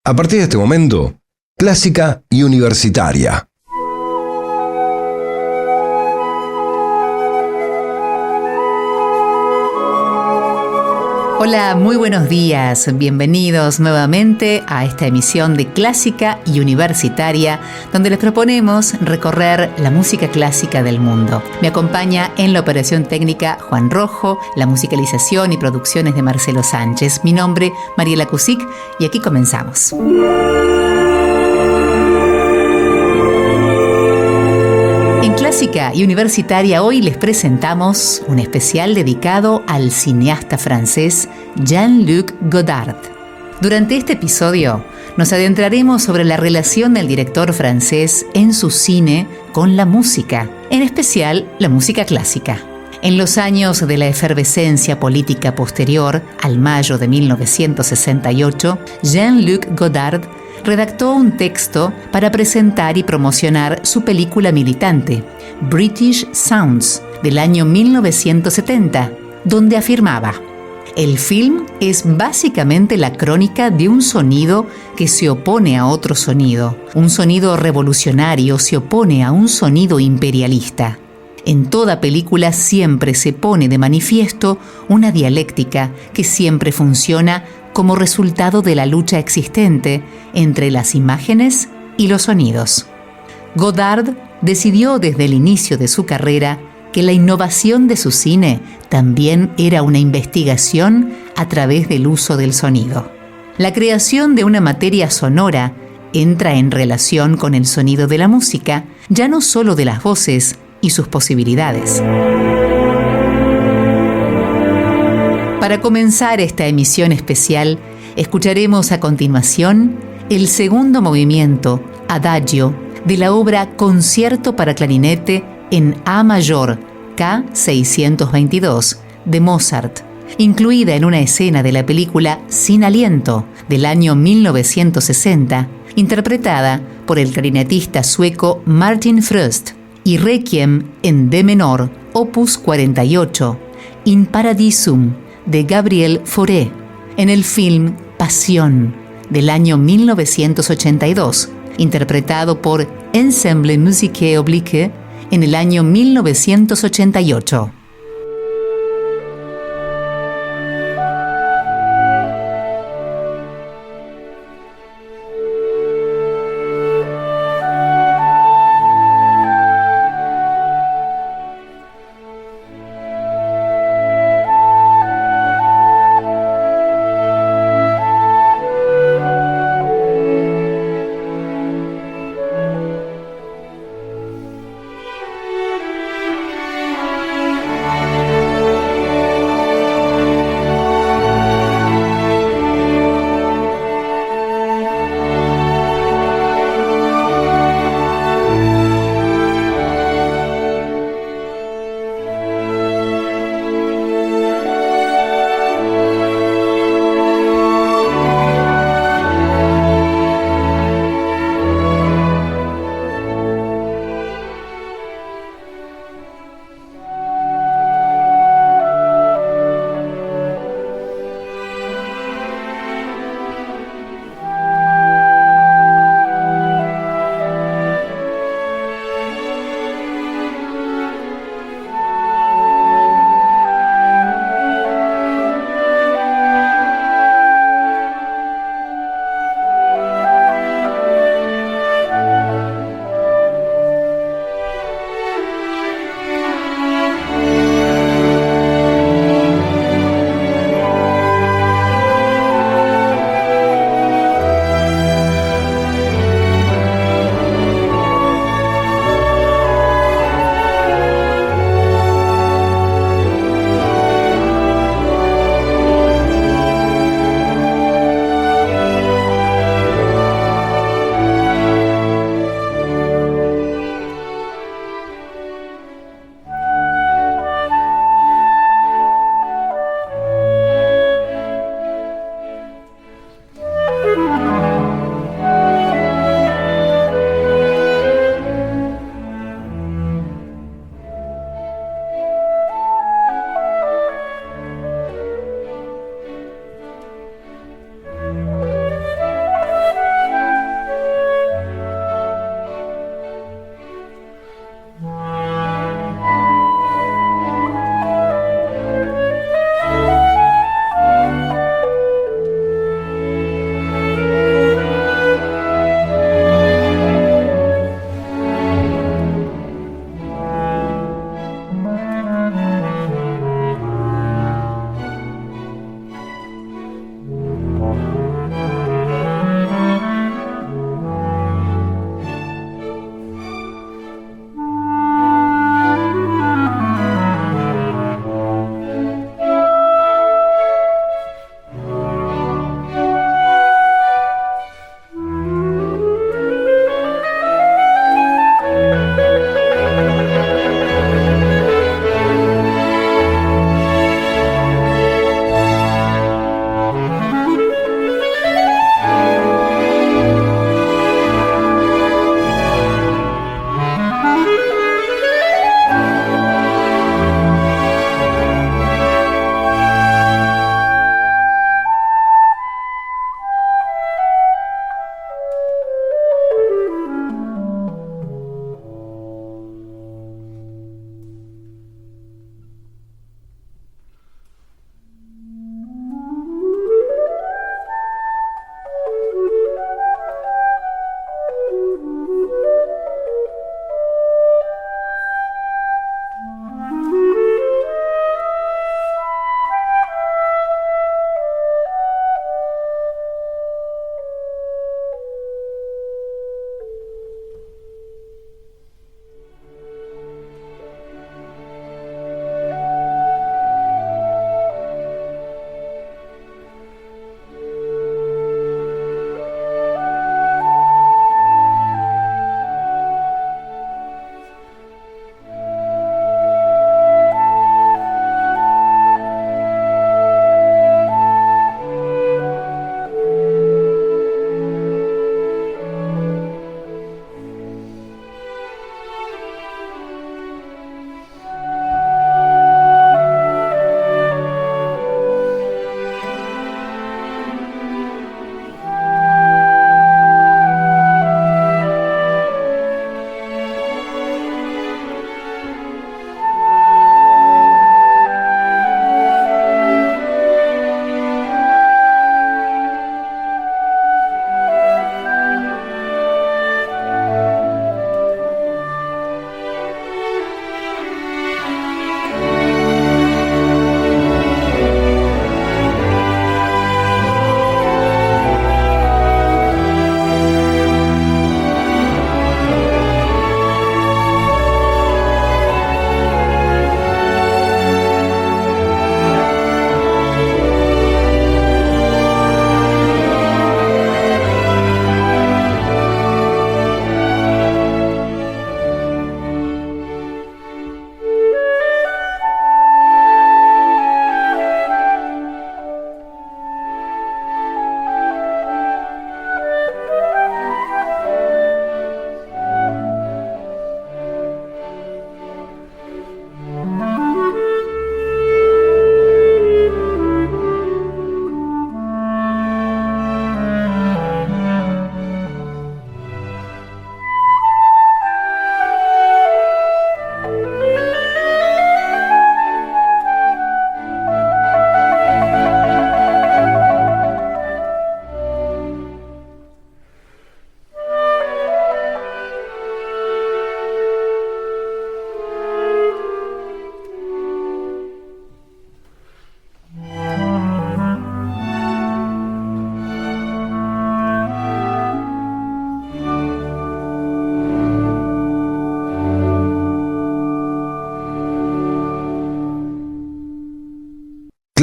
A partir de este momento, Clásica y Universitaria. Hola, muy buenos días. Bienvenidos nuevamente a esta emisión de Clásica y Universitaria, donde les proponemos recorrer la música clásica del mundo. Me acompaña en la operación técnica Juan Rojo, la musicalización y producciones de Marcelo Sánchez. Mi nombre, Mariela Cusic, y aquí comenzamos. En Clásica y Universitaria hoy les presentamos un especial dedicado al cineasta francés Jean-Luc Godard. Durante este episodio nos adentraremos sobre la relación del director francés en su cine con la música, en especial la música clásica. En los años de la efervescencia política posterior al mayo de 1968, Jean-Luc Godard redactó un texto para presentar y promocionar su película militante, British Sounds, del año 1970, donde afirmaba: el film es básicamente la crónica de un sonido que se opone a otro sonido. Un sonido revolucionario se opone a un sonido imperialista. En toda película siempre se pone de manifiesto una dialéctica que siempre funciona como resultado de la lucha existente entre las imágenes y los sonidos. Godard decidió desde el inicio de su carrera que la innovación de su cine también era una investigación a través del uso del sonido. La creación de una materia sonora entra en relación con el sonido de la música, ya no solo de las voces y sus posibilidades. Para comenzar esta emisión especial, escucharemos a continuación el segundo movimiento, Adagio, de la obra Concierto para clarinete en A mayor, K622, de Mozart, incluida en una escena de la película Sin aliento, del año 1960, interpretada por el clarinetista sueco Martin Fröst, y Requiem en D menor, opus 48, In Paradisum, de Gabriel Fauré, en el film Pasión, del año 1982, interpretado por Ensemble Musique Oblique en el año 1988.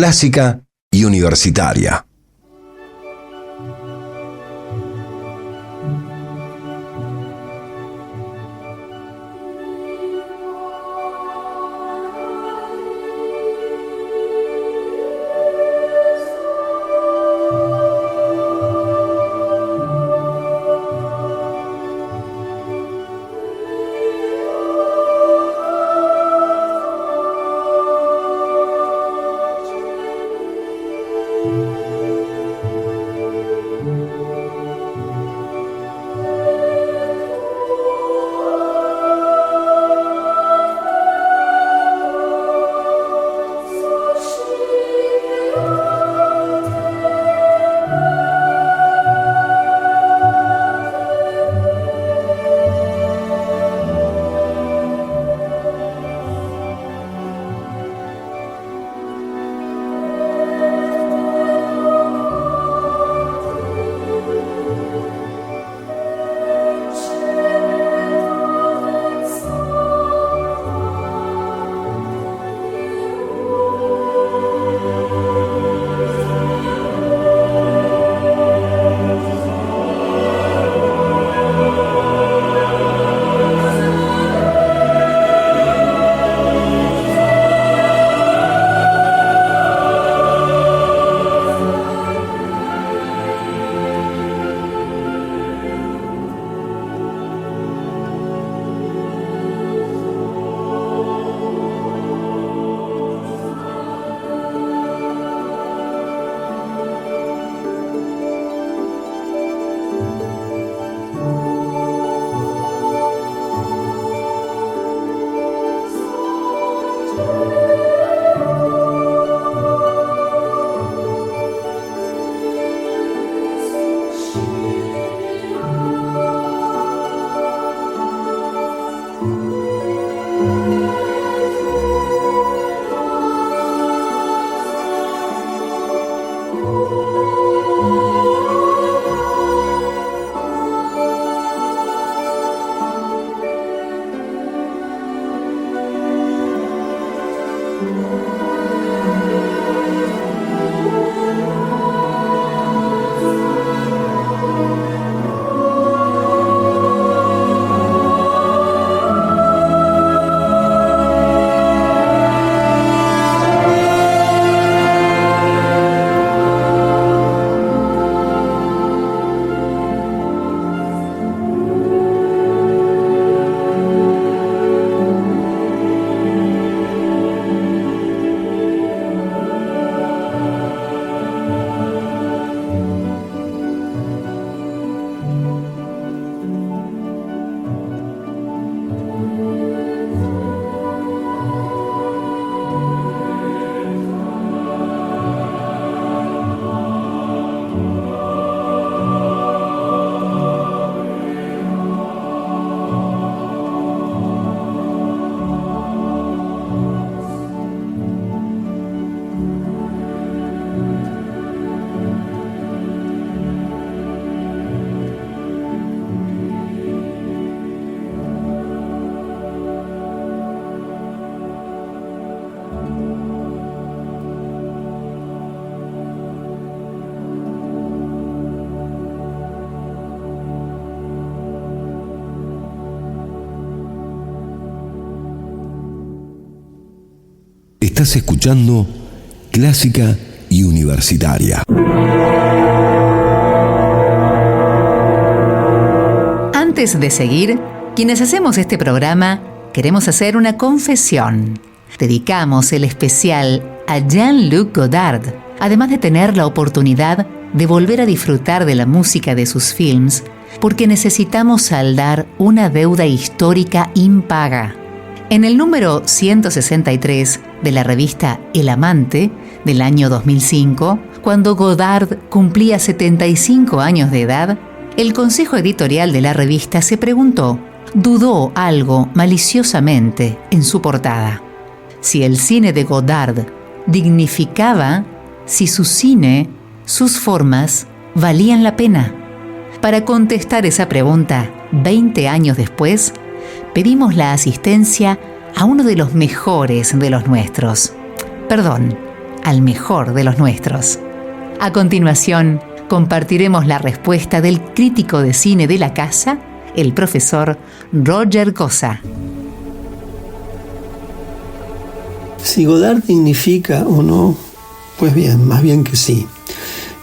clásica y universitaria. Estás escuchando Clásica y Universitaria. Antes de seguir, quienes hacemos este programa queremos hacer una confesión. Dedicamos el especial a Jean-Luc Godard, además de tener la oportunidad de volver a disfrutar de la música de sus films, porque necesitamos saldar una deuda histórica impaga. En el número 163 de la revista El Amante del año 2005, cuando Godard cumplía 75 años de edad, el consejo editorial de la revista se preguntó, dudó algo maliciosamente en su portada, si el cine de Godard dignificaba, si su cine, sus formas, valían la pena. Para contestar esa pregunta, 20 años después, pedimos la asistencia a uno de los mejores de los nuestros. Perdón, al mejor de los nuestros. A continuación, compartiremos la respuesta del crítico de cine de la casa, el profesor Roger Cosa. Si Godard dignifica o no, pues bien, más bien que sí.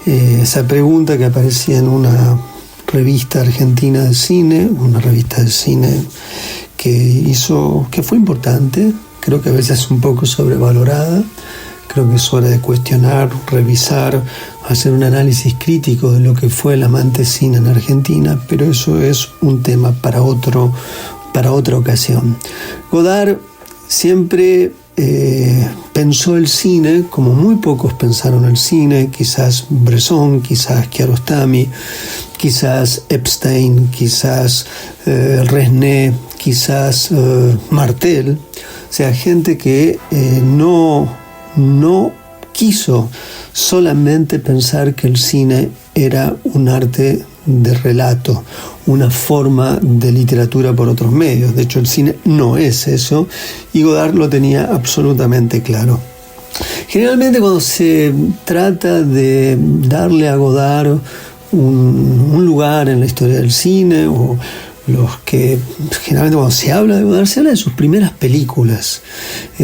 Esa pregunta que aparecía en una revista argentina de cine, una revista de cine que fue importante, creo que a veces un poco sobrevalorada. Creo que es hora de cuestionar, revisar, hacer un análisis crítico de lo que fue el amante cine en Argentina, pero eso es un tema para otra ocasión. Godard siempre pensó el cine como muy pocos pensaron el cine, quizás Bresson, quizás Kiarostami, quizás Epstein, quizás Resnais, quizás Martel, o sea, gente que no quiso solamente pensar que el cine era un arte de relato, una forma de literatura por otros medios. De hecho, el cine no es eso, y Godard lo tenía absolutamente claro. Generalmente cuando se trata de darle a Godard un lugar en la historia del cine, o generalmente cuando se habla de Godard, se habla de sus primeras películas.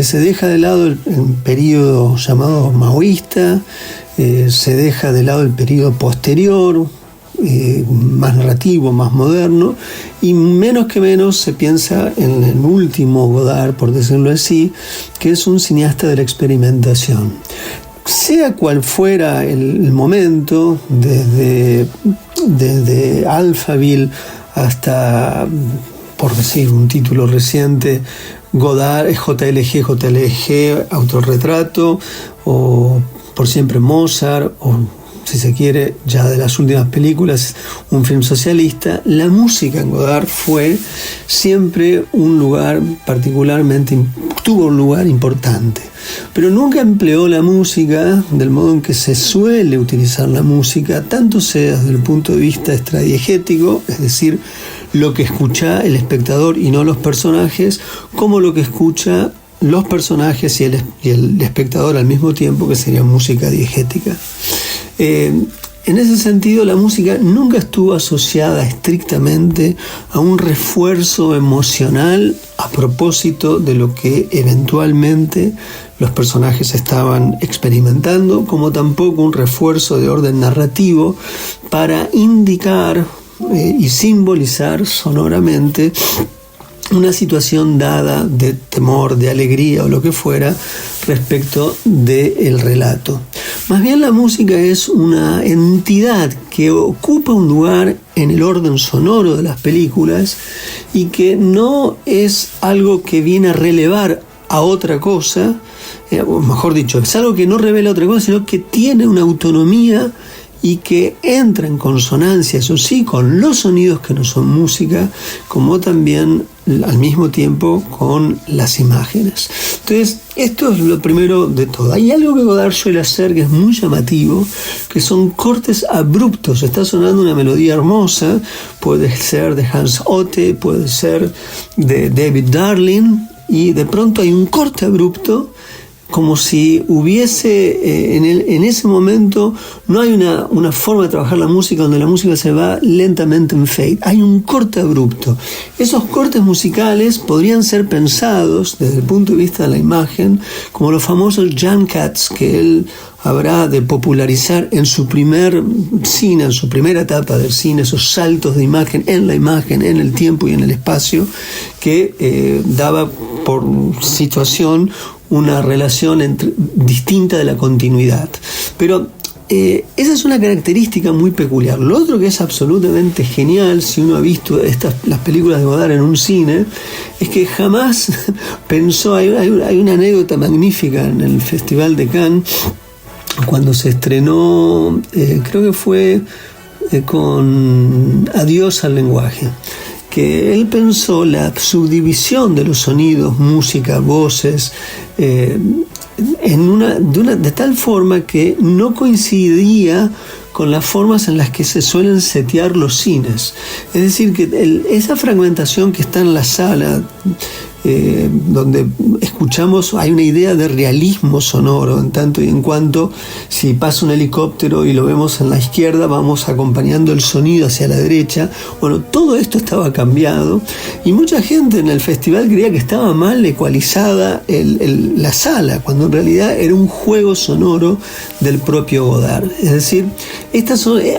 Se deja de lado el periodo llamado maoísta, se deja de lado el periodo posterior, más narrativo, más moderno, y menos que menos se piensa en el último Godard, por decirlo así, que es un cineasta de la experimentación. Sea cual fuera el momento, desde Alphaville hasta, por decir un título reciente, Godard, JLG, Autorretrato, o Por siempre Mozart, o si se quiere, ya de las últimas películas, un film socialista, la música en Godard fue siempre un lugar tuvo un lugar importante. Pero nunca empleó la música del modo en que se suele utilizar la música, tanto sea desde el punto de vista extradiegético, es decir, lo que escucha el espectador y no los personajes, como lo que escucha los personajes y el espectador al mismo tiempo, que sería música diegética. En ese sentido, la música nunca estuvo asociada estrictamente a un refuerzo emocional a propósito de lo que eventualmente los personajes estaban experimentando, como tampoco un refuerzo de orden narrativo para indicar y simbolizar sonoramente una situación dada de temor, de alegría o lo que fuera respecto del relato. Más bien la música es una entidad que ocupa un lugar en el orden sonoro de las películas y que no es algo que viene a relevar a otra cosa, o mejor dicho, es algo que no revela otra cosa, sino que tiene una autonomía y que entra en consonancia, eso sí, con los sonidos que no son música, como también al mismo tiempo con las imágenes. Entonces, esto es lo primero de todo. Hay algo que Godard suele hacer que es muy llamativo, que son cortes abruptos. Está sonando una melodía hermosa, puede ser de Hans Otte, puede ser de David Darling, y de pronto hay un corte abrupto, como si hubiese en ese momento no hay una forma de trabajar la música donde la música se va lentamente en fade, hay un corte abrupto. Esos cortes musicales podrían ser pensados desde el punto de vista de la imagen como los famosos jump cuts que él habrá de popularizar en su primer cine, en su primera etapa del cine, esos saltos de imagen, en el tiempo y en el espacio, que daba por situación una relación distinta de la continuidad. Pero esa es una característica muy peculiar. Lo otro que es absolutamente genial, si uno ha visto las películas de Godard en un cine, es que jamás pensó, hay una anécdota magnífica en el Festival de Cannes, cuando se estrenó, creo que fue con Adiós al lenguaje, que él pensó la subdivisión de los sonidos, música, voces, de tal forma que no coincidía con las formas en las que se suelen setear los cines. Es decir, que esa fragmentación que está en la sala, donde escuchamos, hay una idea de realismo sonoro, en tanto y en cuanto si pasa un helicóptero y lo vemos en la izquierda, vamos acompañando el sonido hacia la derecha. Bueno, todo esto estaba cambiado y mucha gente en el festival creía que estaba mal ecualizada la sala, cuando en realidad era un juego sonoro del propio Godard. Es decir,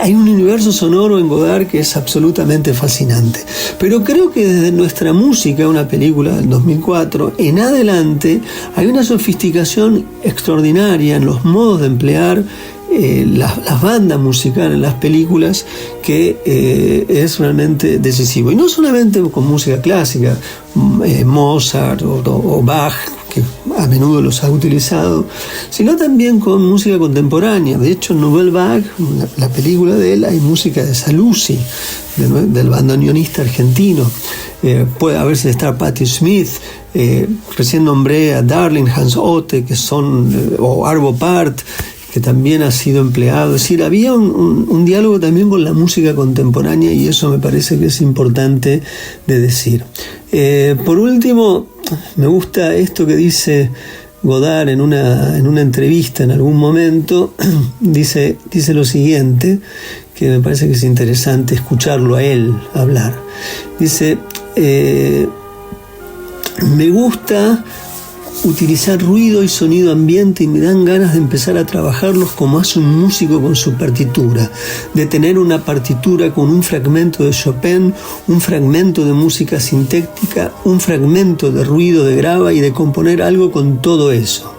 hay un universo sonoro en Godard que es absolutamente fascinante. Pero creo que desde Nuestra Música, una película del 2004, en adelante hay una sofisticación extraordinaria en los modos de emplear las bandas musicales en las películas que es realmente decisivo. Y no solamente con música clásica, Mozart o Bach, que a menudo los ha utilizado, sino también con música contemporánea. De hecho, en Nouvelle Vague, la película de él, hay música de Saluzzi, del bandoneonista argentino. Puede haber si está Patti Smith, recién nombré a Darling, Hans Otte, que son, o Arvo Pärt, que también ha sido empleado. Es decir, había un diálogo también con la música contemporánea y eso me parece que es importante de decir. Por último, me gusta esto que dice Godard en una entrevista en algún momento. Dice lo siguiente, que me parece que es interesante escucharlo a él hablar. Dice, me gusta utilizar ruido y sonido ambiente y me dan ganas de empezar a trabajarlos como hace un músico con su partitura, de tener una partitura con un fragmento de Chopin, un fragmento de música sintética, un fragmento de ruido de grava y de componer algo con todo eso,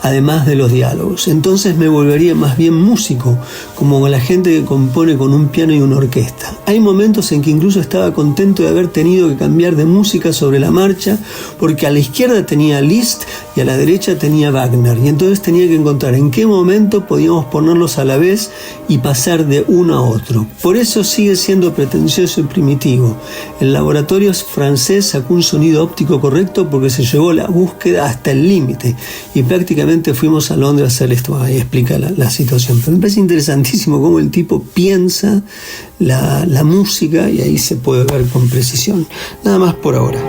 además de los diálogos. Entonces me volvería más bien músico, como la gente que compone con un piano y una orquesta. Hay momentos en que incluso estaba contento de haber tenido que cambiar de música sobre la marcha, porque a la izquierda tenía Liszt y a la derecha tenía Wagner, y entonces tenía que encontrar en qué momento podíamos ponerlos a la vez y pasar de uno a otro. Por eso sigue siendo pretencioso y primitivo. El laboratorio francés sacó un sonido óptico correcto porque se llevó la búsqueda hasta el límite, y prácticamente fuimos a Londres a hacer esto. Ahí explica la situación. Pero me parece interesantísimo cómo el tipo piensa la música y ahí se puede ver con precisión. Nada más por ahora.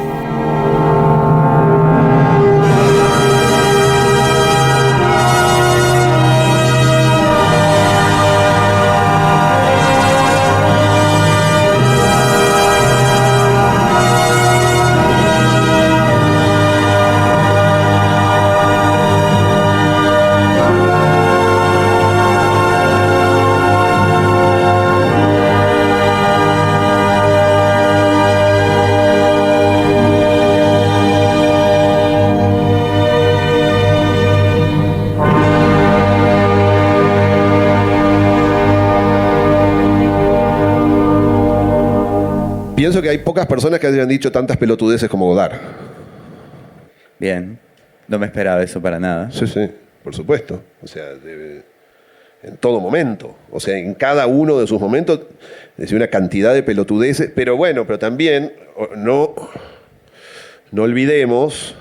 Pienso que hay pocas personas que hayan dicho tantas pelotudeces como Godard. Bien, no me esperaba eso para nada. Sí, por supuesto. O sea, en todo momento. O sea, en cada uno de sus momentos, decía una cantidad de pelotudeces. Pero bueno, pero también no olvidemos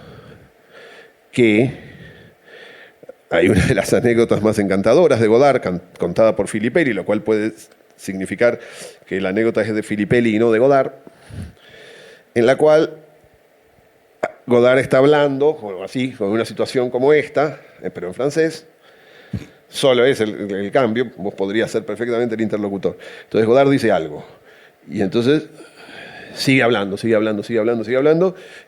que hay una de las anécdotas más encantadoras de Godard, contada por Filippelli, lo cual puede significar que la anécdota es de Filippelli y no de Godard, en la cual Godard está hablando, así, con una situación como esta, pero en francés. Solo es el cambio, vos podrías ser perfectamente el interlocutor. Entonces Godard dice algo, y entonces sigue hablando,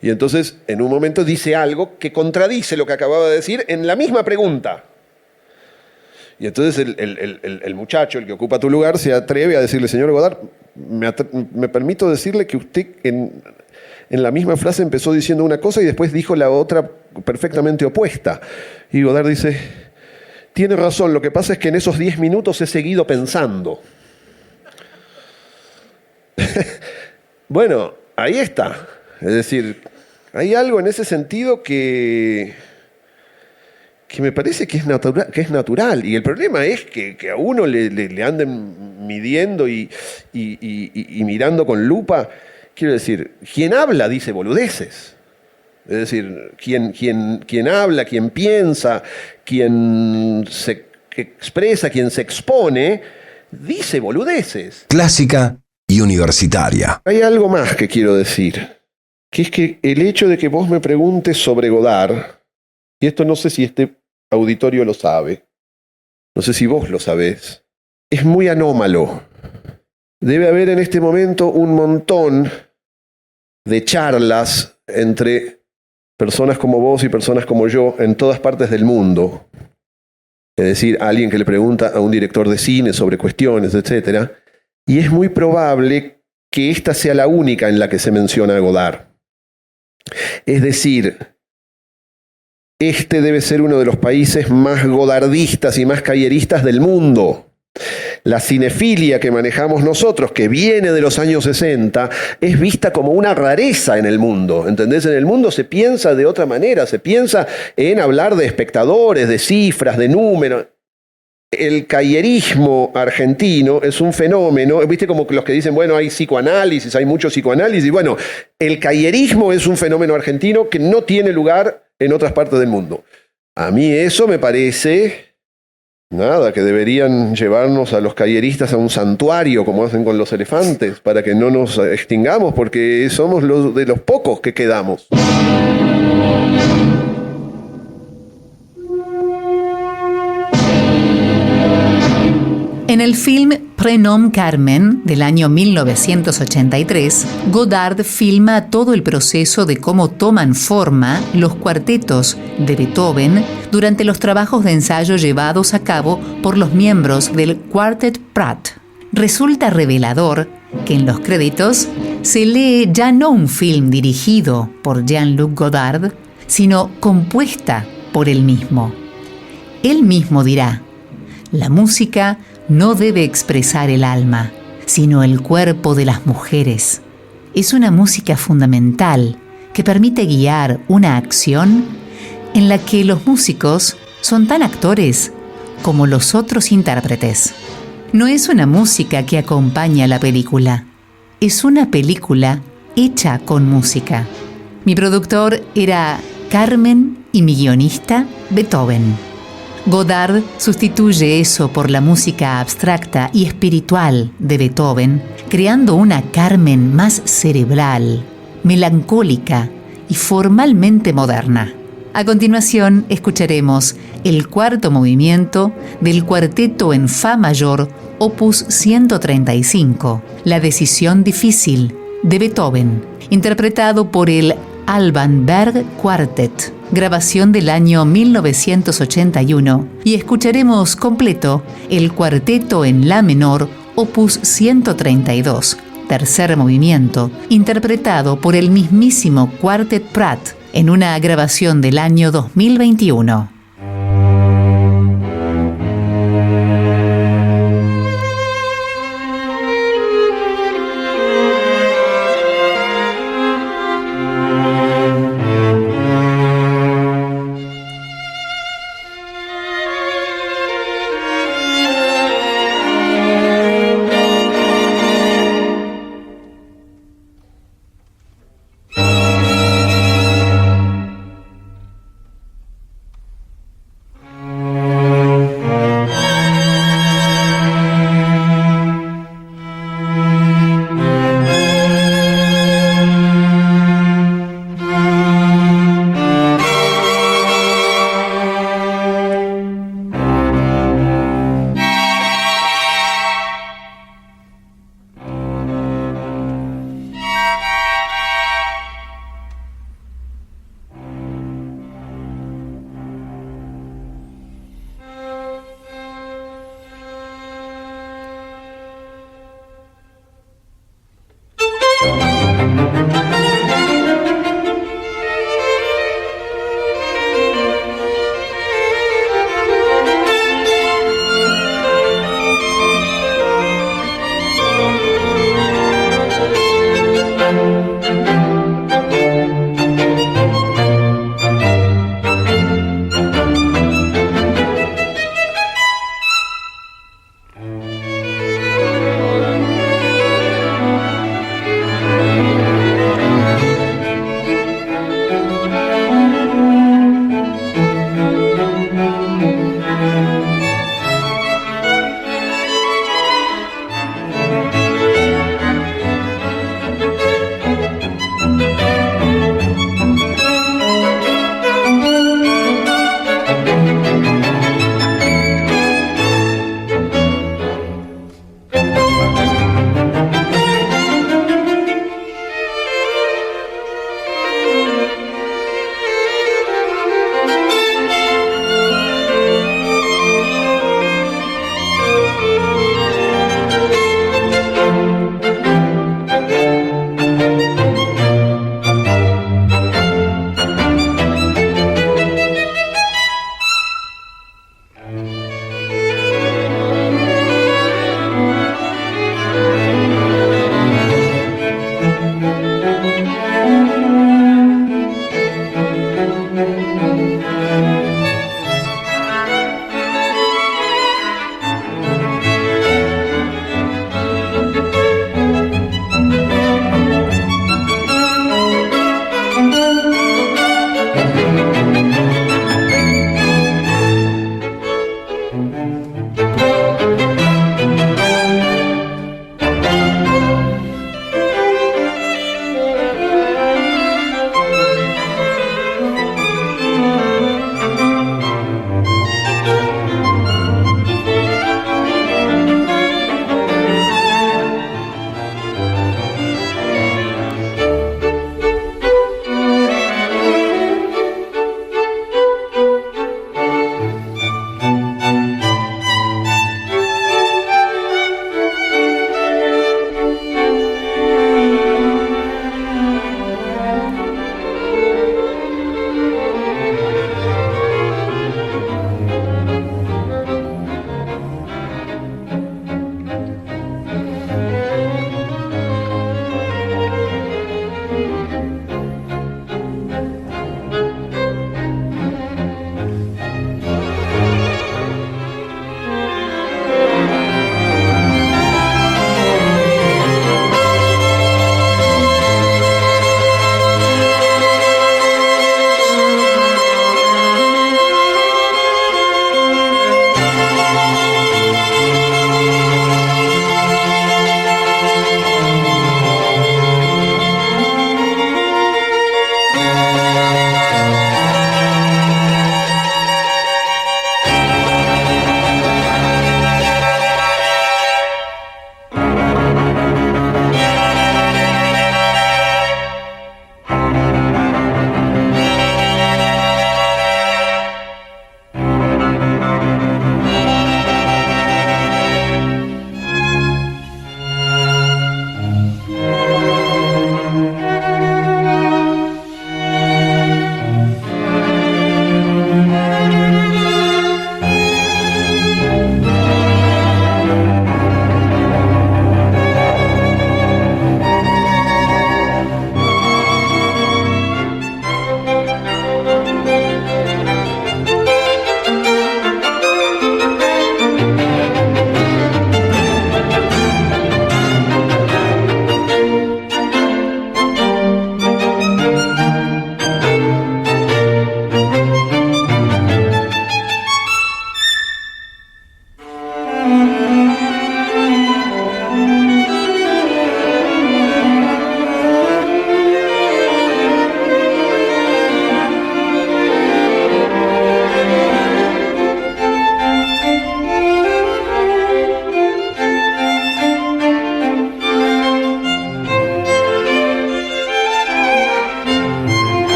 y entonces en un momento dice algo que contradice lo que acababa de decir en la misma pregunta. Y entonces el muchacho, el que ocupa tu lugar, se atreve a decirle: señor Godard, me permito decirle que usted en la misma frase empezó diciendo una cosa y después dijo la otra perfectamente opuesta. Y Godard dice: tiene razón, lo que pasa es que en esos 10 minutos he seguido pensando. Bueno, ahí está. Es decir, hay algo en ese sentido que me parece que es natural. Y el problema es que a uno le anden midiendo y mirando con lupa. Quiero decir, quien habla dice boludeces. Es decir, quien habla, quien piensa, quien se expresa, quien se expone, dice boludeces. Clásica y universitaria. Hay algo más que quiero decir. que es que el hecho de que vos me preguntes sobre Godard, y esto no sé si este auditorio lo sabe, no sé si vos lo sabés, es muy anómalo. Debe haber en este momento un montón de charlas entre personas como vos y personas como yo en todas partes del mundo. Es decir, alguien que le pregunta a un director de cine sobre cuestiones, etc. Y es muy probable que esta sea la única en la que se menciona a Godard. Es decir, este debe ser uno de los países más godardistas y más cayeristas del mundo. La cinefilia que manejamos nosotros, que viene de los años 60, es vista como una rareza en el mundo. ¿Entendés? En el mundo se piensa de otra manera, se piensa en hablar de espectadores, de cifras, de números. El cayerismo argentino es un fenómeno, viste como los que dicen, bueno, hay psicoanálisis, hay mucho psicoanálisis, y bueno, el cayerismo es un fenómeno argentino que no tiene lugar en otras partes del mundo. A mí eso me parece, nada, que deberían llevarnos a los cayeristas a un santuario, como hacen con los elefantes, para que no nos extingamos, porque somos de los pocos que quedamos. En el film Prénom Carmen, del año 1983, Godard filma todo el proceso de cómo toman forma los cuartetos de Beethoven durante los trabajos de ensayo llevados a cabo por los miembros del Quartet Prat. Resulta revelador que en los créditos se lee ya no un film dirigido por Jean-Luc Godard, sino compuesta por él mismo. Él mismo dirá: la música no debe expresar el alma, sino el cuerpo de las mujeres. Es una música fundamental que permite guiar una acción en la que los músicos son tan actores como los otros intérpretes. No es una música que acompaña la película, es una película hecha con música. Mi productor era Carmen y mi guionista Beethoven. Godard sustituye eso por la música abstracta y espiritual de Beethoven, creando una Carmen más cerebral, melancólica y formalmente moderna. A continuación, escucharemos el cuarto movimiento del cuarteto en Fa mayor, opus 135, La decisión difícil, de Beethoven, interpretado por el Alban Berg Quartet, grabación del año 1981, y escucharemos completo el cuarteto en La menor, opus 132, tercer movimiento, interpretado por el mismísimo Quartet Prat, en una grabación del año 2021.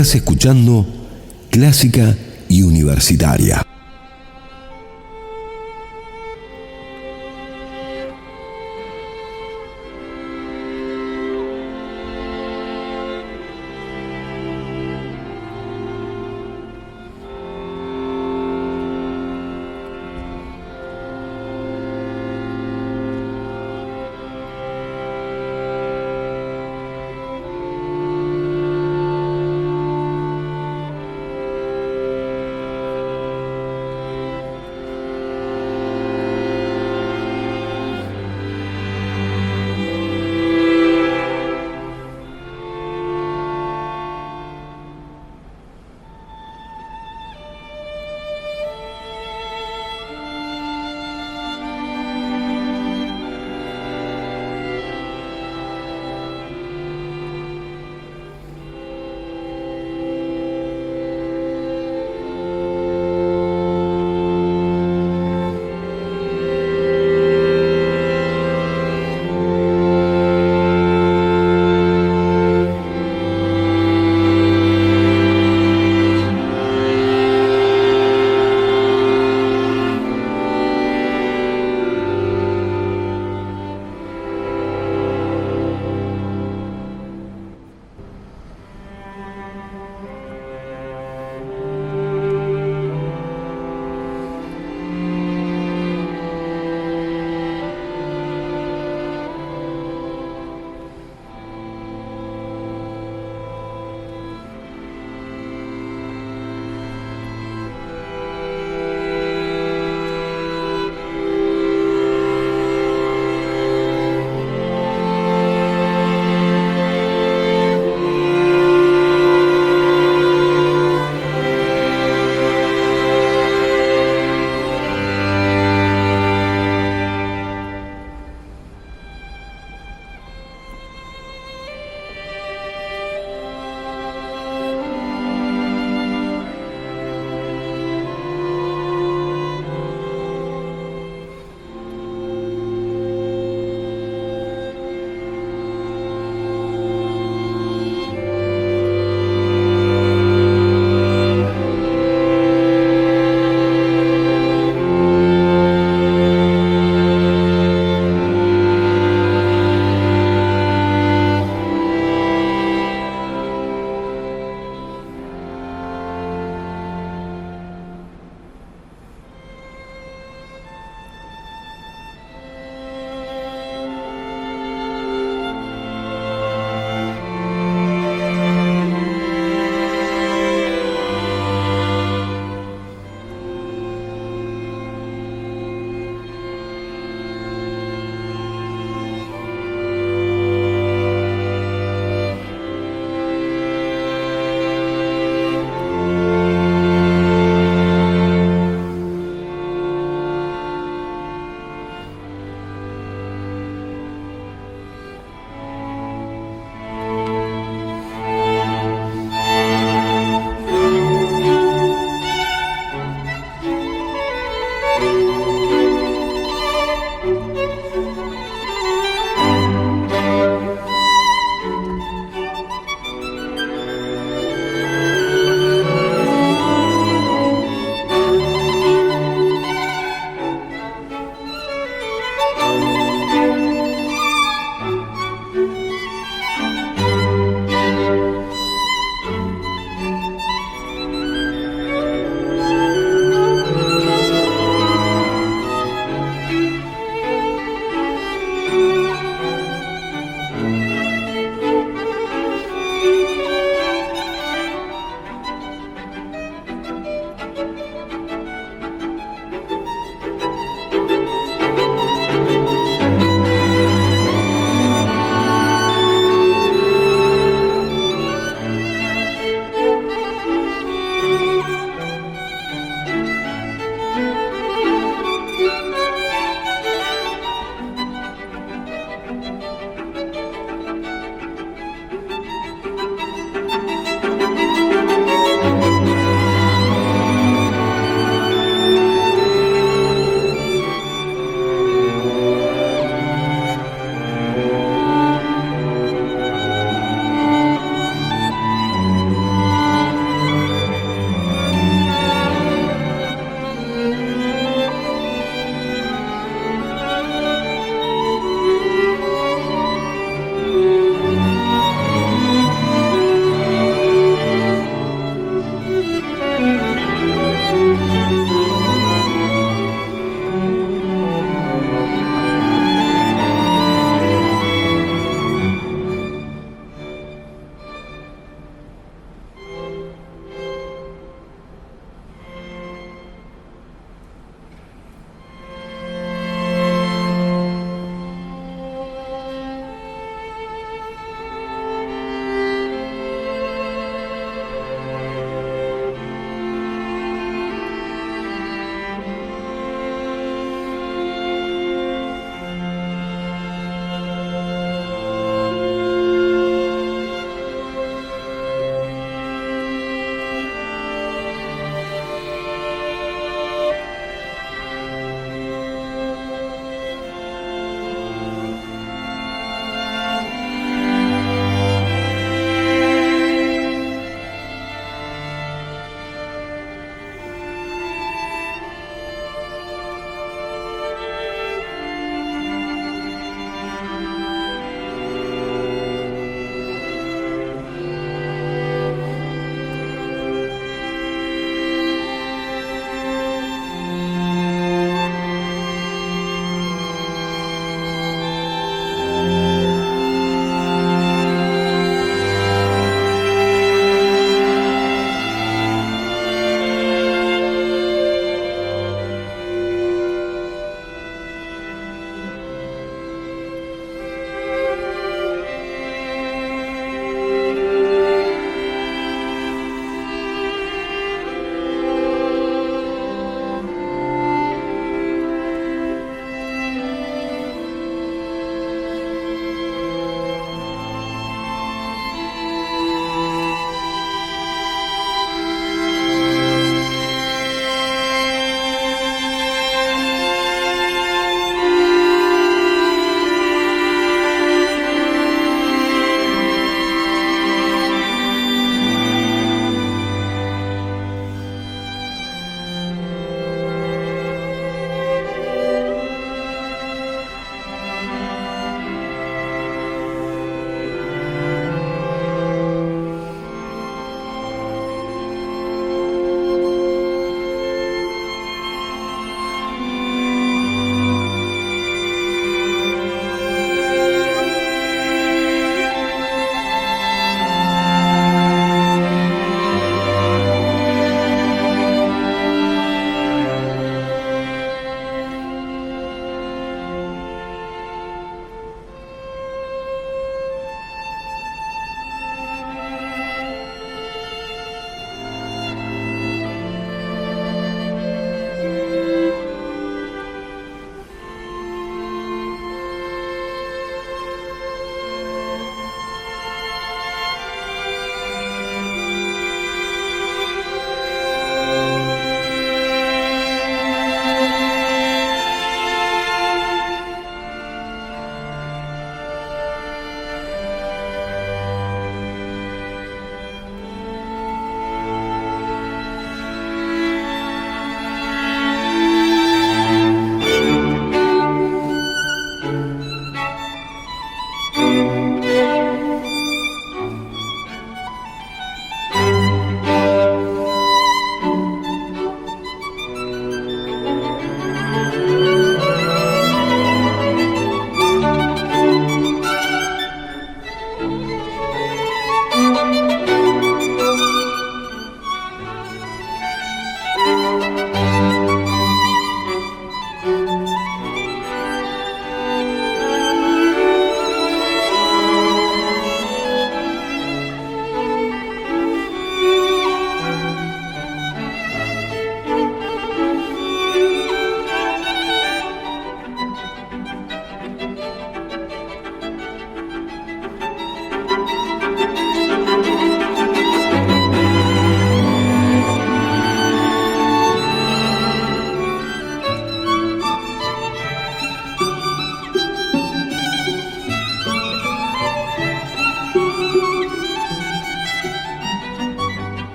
Estás escuchando Clásica y Universitaria.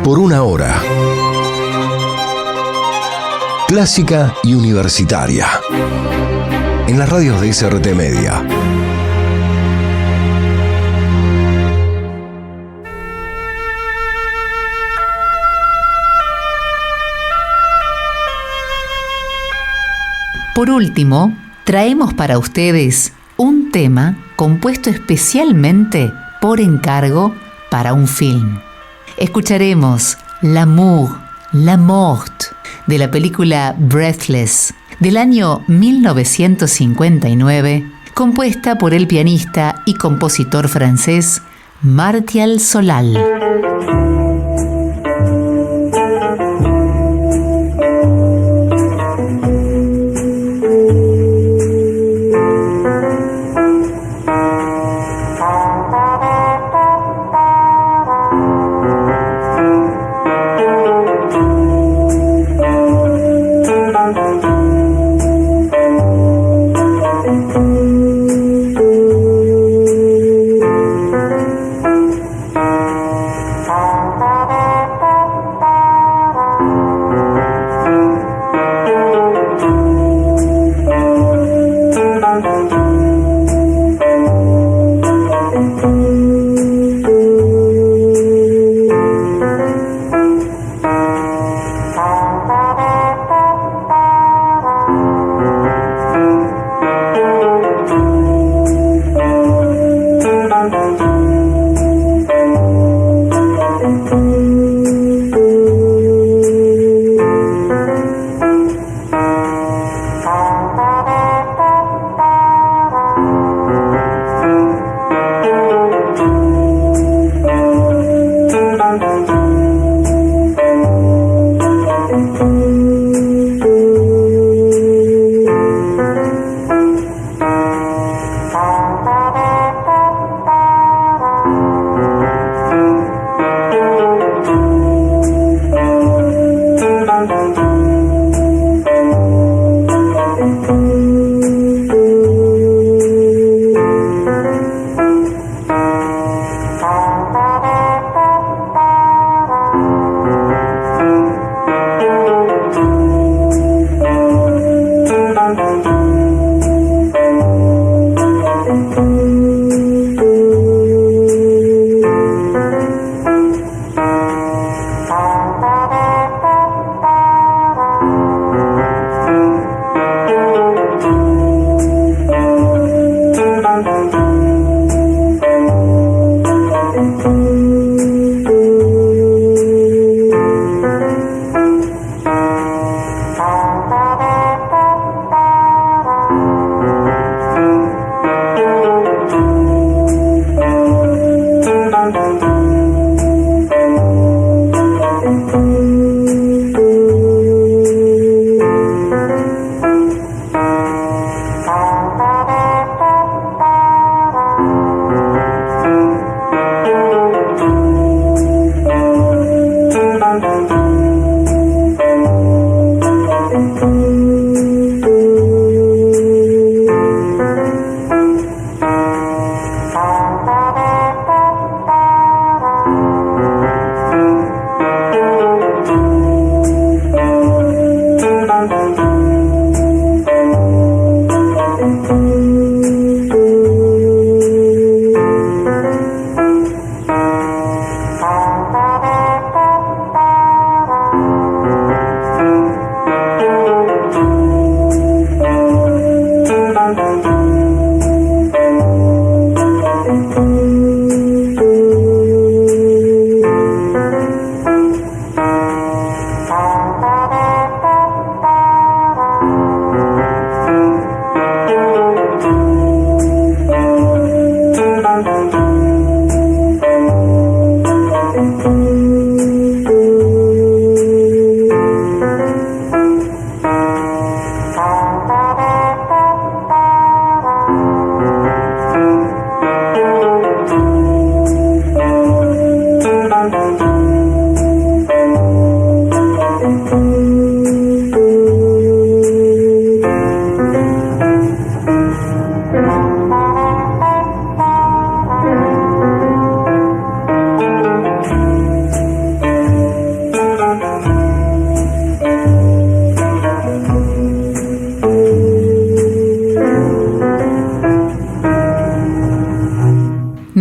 por una hora. Clásica y universitaria. En las radios de SRT Media. Por último, traemos para ustedes un tema compuesto especialmente por encargo para un film. Escucharemos L'amour, la mort, de la película Breathless, del año 1959, compuesta por el pianista y compositor francés Martial Solal.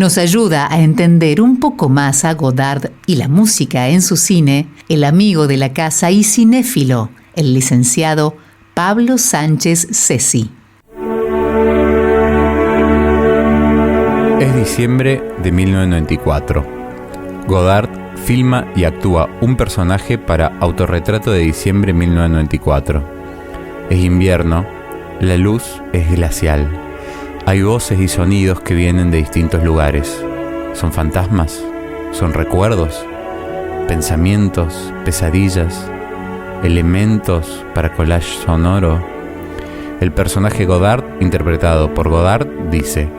Nos ayuda a entender un poco más a Godard y la música en su cine, el amigo de la casa y cinéfilo, el licenciado Pablo Sánchez Ceci. Es diciembre de 1994. Godard filma y actúa un personaje para Autorretrato de diciembre de 1994. Es invierno, la luz es glacial. Hay voces y sonidos que vienen de distintos lugares. ¿Son fantasmas? ¿Son recuerdos? ¿Pensamientos? ¿Pesadillas? ¿Elementos para collage sonoro? El personaje Godard, interpretado por Godard, dice: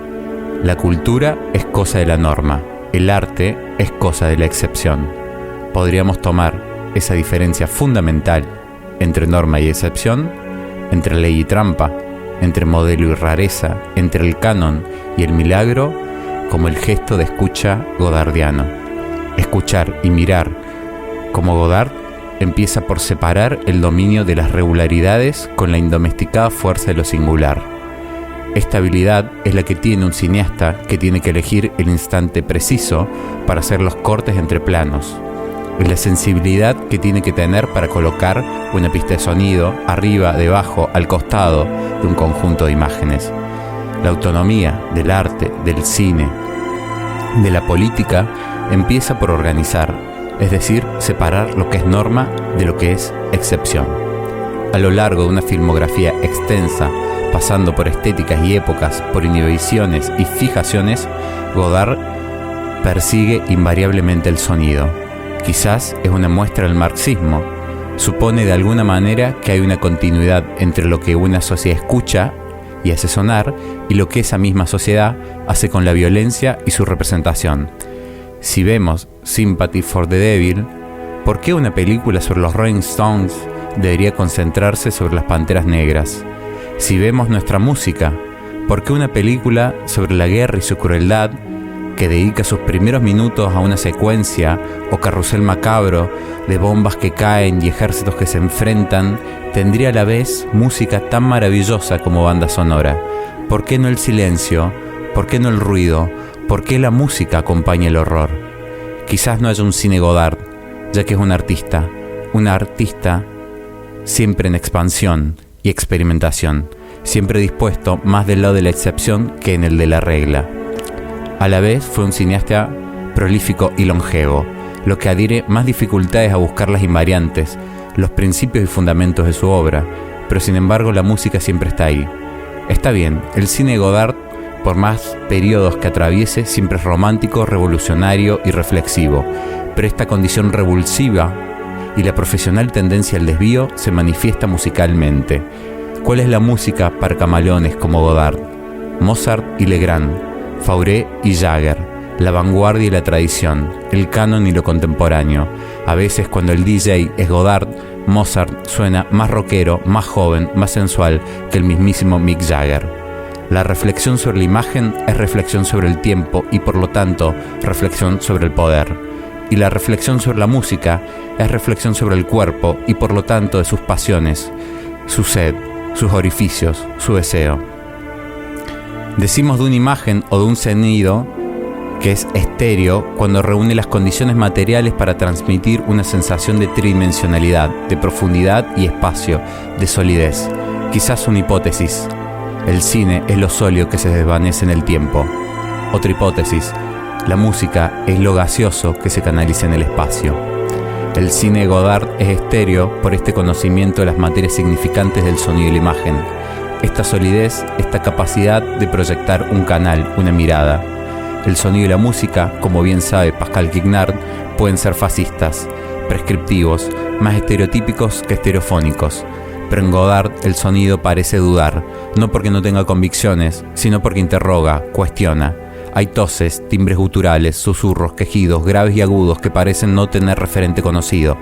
la cultura es cosa de la norma, el arte es cosa de la excepción. Podríamos tomar esa diferencia fundamental entre norma y excepción, entre ley y trampa, entre modelo y rareza, entre el canon y el milagro, como el gesto de escucha godardiano. Escuchar y mirar como Godard empieza por separar el dominio de las regularidades con la indomesticada fuerza de lo singular. Esta habilidad es la que tiene un cineasta que tiene que elegir el instante preciso para hacer los cortes entre planos. Es la sensibilidad que tiene que tener para colocar una pista de sonido arriba, debajo, al costado de un conjunto de imágenes. La autonomía del arte, del cine, de la política empieza por organizar, es decir, separar lo que es norma de lo que es excepción. A lo largo de una filmografía extensa, pasando por estéticas y épocas, por inhibiciones y fijaciones, Godard persigue invariablemente el sonido. Quizás es una muestra del marxismo. Supone de alguna manera que hay una continuidad entre lo que una sociedad escucha y hace sonar y lo que esa misma sociedad hace con la violencia y su representación. Si vemos Sympathy for the Devil, ¿por qué una película sobre los Rolling Stones debería concentrarse sobre las Panteras Negras? Si vemos nuestra música, ¿por qué una película sobre la guerra y su crueldad que dedica sus primeros minutos a una secuencia o carrusel macabro de bombas que caen y ejércitos que se enfrentan, tendría a la vez música tan maravillosa como banda sonora? ¿Por qué no el silencio? ¿Por qué no el ruido? ¿Por qué la música acompaña el horror? Quizás no haya un cine Godard, ya que es un artista siempre en expansión y experimentación, siempre dispuesto más del lado de la excepción que en el de la regla. A la vez fue un cineasta prolífico y longevo, lo que adhiere más dificultades a buscar las invariantes, los principios y fundamentos de su obra, pero sin embargo la música siempre está ahí. Está bien, el cine de Godard, por más periodos que atraviese, siempre es romántico, revolucionario y reflexivo, pero esta condición revulsiva y la profesional tendencia al desvío se manifiesta musicalmente. ¿Cuál es la música para camaleones como Godard? Mozart y Legrand, Fauré y Jagger, la vanguardia y la tradición, el canon y lo contemporáneo. A veces cuando el DJ es Godard, Mozart suena más rockero, más joven, más sensual que el mismísimo Mick Jagger. La reflexión sobre la imagen es reflexión sobre el tiempo y por lo tanto reflexión sobre el poder. Y la reflexión sobre la música es reflexión sobre el cuerpo y por lo tanto de sus pasiones, su sed, sus orificios, su deseo. Decimos de una imagen o de un sonido que es estéreo cuando reúne las condiciones materiales para transmitir una sensación de tridimensionalidad, de profundidad y espacio, de solidez. Quizás una hipótesis: el cine es lo sólido que se desvanece en el tiempo. Otra hipótesis: la música es lo gaseoso que se canaliza en el espacio. El cine de Godard es estéreo por este conocimiento de las materias significantes del sonido y la imagen. Esta solidez, esta capacidad de proyectar un canal, una mirada. El sonido y la música, como bien sabe Pascal Quignard, pueden ser fascistas, prescriptivos, más estereotípicos que estereofónicos. Pero en Godard el sonido parece dudar, no porque no tenga convicciones, sino porque interroga, cuestiona. Hay toses, timbres guturales, susurros, quejidos, graves y agudos que parecen no tener referente conocido.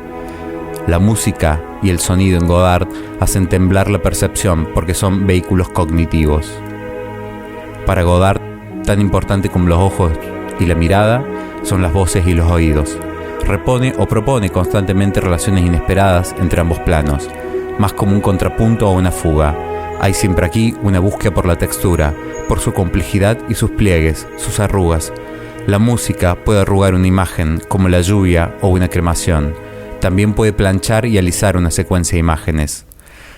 La música y el sonido en Godard hacen temblar la percepción porque son vehículos cognitivos. Para Godard, tan importante como los ojos y la mirada son las voces y los oídos. Repone o propone constantemente relaciones inesperadas entre ambos planos, más como un contrapunto o una fuga. Hay siempre aquí una búsqueda por la textura, por su complejidad y sus pliegues, sus arrugas, La música puede arrugar una imagen, como la lluvia o una cremación. También puede planchar y alisar una secuencia de imágenes.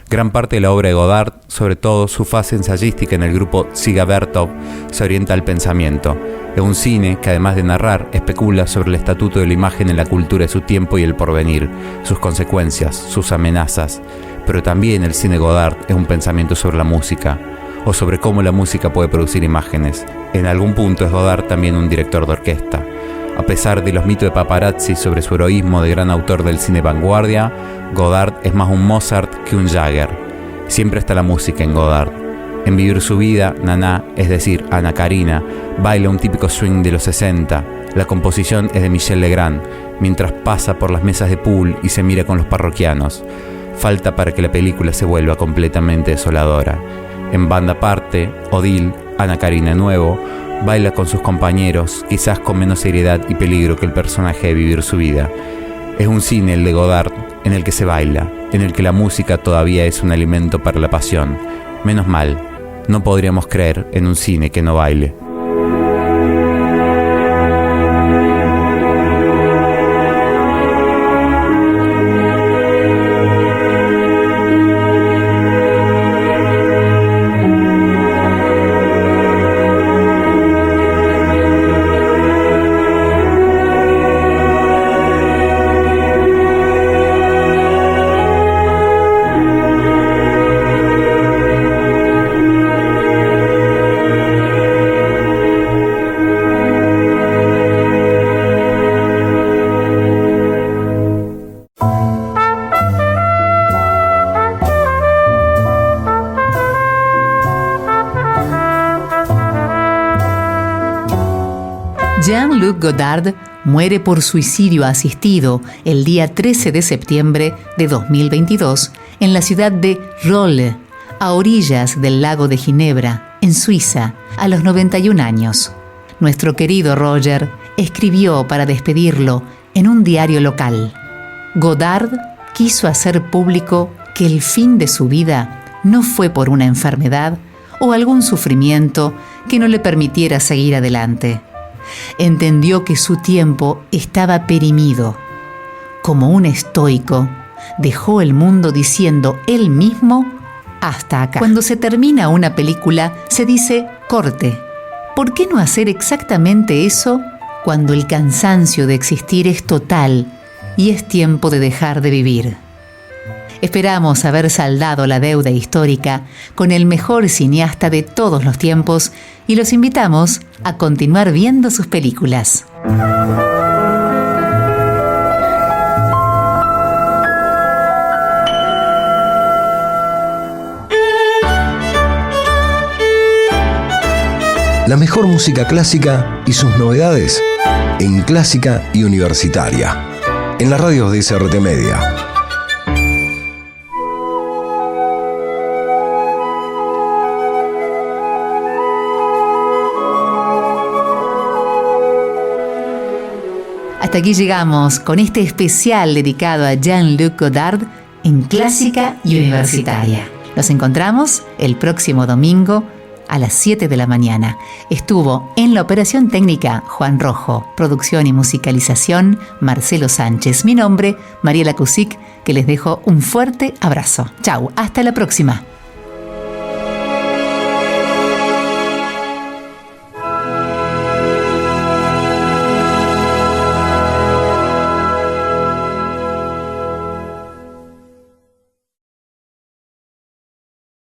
Gran parte de la obra de Godard, sobre todo su fase ensayística en el grupo Dziga Vertov, se orienta al pensamiento. Es un cine que, además de narrar, especula sobre el estatuto de la imagen en la cultura de su tiempo y el porvenir, sus consecuencias, sus amenazas. Pero también el cine Godard es un pensamiento sobre la música, o sobre cómo la música puede producir imágenes. En algún punto es Godard también un director de orquesta. A pesar de los mitos de paparazzi sobre su heroísmo de gran autor del cine vanguardia, Godard es más un Mozart que un Jagger. Siempre está la música en Godard. En Vivir su vida, Naná, es decir, Ana Karina, baila un típico swing de los 60. La composición es de Michel Legrand, mientras pasa por las mesas de pool y se mira con los parroquianos. Falta para que la película se vuelva completamente desoladora. En Banda Aparte, Odile, Ana Karina Nuevo, baila con sus compañeros, quizás con menos seriedad y peligro que el personaje de Vivir su vida. Es un cine, el de Godard, en el que se baila, en el que la música todavía es un alimento para la pasión. Menos mal, no podríamos creer en un cine que no baile. Jean-Luc Godard muere por suicidio asistido el día 13 de septiembre de 2022 en la ciudad de Rolle, a orillas del lago de Ginebra, en Suiza, a los 91 años. Nuestro querido Roger escribió para despedirlo en un diario local. Godard quiso hacer público que el fin de su vida no fue por una enfermedad o algún sufrimiento que no le permitiera seguir adelante. Entendió que su tiempo estaba perimido. Como un estoico, dejó el mundo diciendo él mismo: hasta acá. Cuando se termina una película, se dice corte. ¿Por qué no hacer exactamente eso cuando el cansancio de existir es total y es tiempo de dejar de vivir? Esperamos haber saldado la deuda histórica con el mejor cineasta de todos los tiempos y los invitamos a continuar viendo sus películas. La mejor música clásica y sus novedades en Clásica y Universitaria, en las radios de SRT Media. Hasta aquí llegamos con este especial dedicado a Jean-Luc Godard en Clásica y Universitaria. Nos encontramos el próximo domingo a las 7 de la mañana. Estuvo en la operación técnica Juan Rojo, producción y musicalización Marcelo Sánchez. Mi nombre, Mariela Cusic, que les dejo un fuerte abrazo. Chau, hasta la próxima.